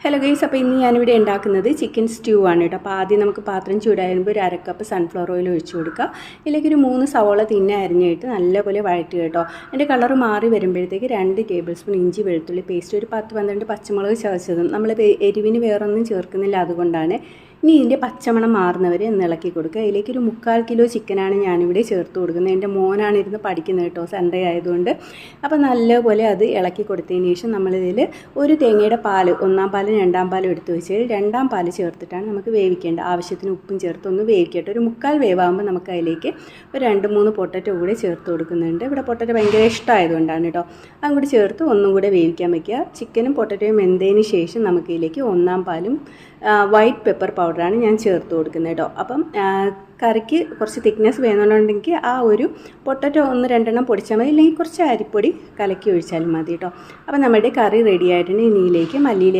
Hello guys, അപ്പോൾ ഇന്ന് ഞാനിവിടെ ഉണ്ടാക്കുന്നത് ചിക്കൻ സ്റ്റ്യൂ ആണ് കേട്ടോ. അപ്പോൾ ആദ്യം നമുക്ക് പാത്രം ചൂടാകുമ്പോൾ ഒരു അരക്കപ്പ് സൺഫ്ലവർ ഓയിൽ ഒഴിച്ച് കൊടുക്കുക. ഇതിലേക്ക് ഒരു 3 സവോള തിന്നെ അരിഞ്ഞിട്ട് നല്ലപോലെ വഴറ്റുക കേട്ടോ. അതിൻ്റെ കളർ മാറി വരുമ്പോഴത്തേക്ക് 2 ടേബിൾ സ്പൂൺ ഇഞ്ചി വെളുത്തുള്ളി പേസ്റ്റ്, ഒരു 10-12 പച്ചമുളക് ചതച്ചതും. നമ്മൾ എരിവിന് വേറൊന്നും ചേർക്കുന്നില്ല, അതുകൊണ്ടാണ്. ഇനി ഇതിൻ്റെ പച്ചമണം മാറുന്നവരെ ഒന്ന് ഇളക്കി കൊടുക്കുക. അതിലേക്ക് ഒരു 3/4 കിലോ ചിക്കനാണ് ഞാനിവിടെ ചേർത്ത് കൊടുക്കുന്നത്. എൻ്റെ മോനാണ് ഇരുന്ന് പഠിക്കുന്നത് കേട്ടോ, സൺഡേ ആയതുകൊണ്ട്. അപ്പോൾ നല്ലപോലെ അത് ഇളക്കി കൊടുത്തതിന് ശേഷം നമ്മളിതിൽ ഒരു തേങ്ങയുടെ പാല്, 1-ാം പാലും 2-ാം പാലും എടുത്ത് വെച്ച് 2-ാം പാല് ചേർത്തിട്ടാണ് നമുക്ക് വേവിക്കേണ്ടത്. ആവശ്യത്തിന് ഉപ്പും ചേർത്ത് ഒന്ന് വേവിക്കട്ടെ. ഒരു 3/4 വേവാകുമ്പോൾ നമുക്ക് അതിലേക്ക് ഒരു 2-3 പൊട്ടറ്റോ കൂടെ ചേർത്ത് കൊടുക്കുന്നുണ്ട്. ഇവിടെ പൊട്ടറ്റോ ഭയങ്കര ഇഷ്ടമായതുകൊണ്ടാണ് കേട്ടോ. അതും കൂടി ചേർത്ത് ഒന്നും കൂടെ വേവിക്കാൻ വയ്ക്കുക. ചിക്കനും പൊട്ടറ്റോയും വെന്തതിന് ശേഷം നമുക്കിതിലേക്ക് 1-ാം പാലും വൈറ്റ് പെപ്പർ പൗഡറാണ് ഞാൻ ചേർത്ത് കൊടുക്കുന്നത് കേട്ടോ. അപ്പം കറിക്ക് കുറച്ച് തിക്നെസ് വേണമെന്നുണ്ടെങ്കിൽ ആ ഒരു പൊട്ടറ്റോ 1-2 പൊടിച്ചാൽ മതി, ഇല്ലെങ്കിൽ കുറച്ച് അരിപ്പൊടി കലക്കി ഒഴിച്ചാലും മതി കേട്ടോ. അപ്പം നമ്മുടെ കറി റെഡി ആയിട്ടുണ്ട്. ഇനിയിലേക്ക് മല്ലിയില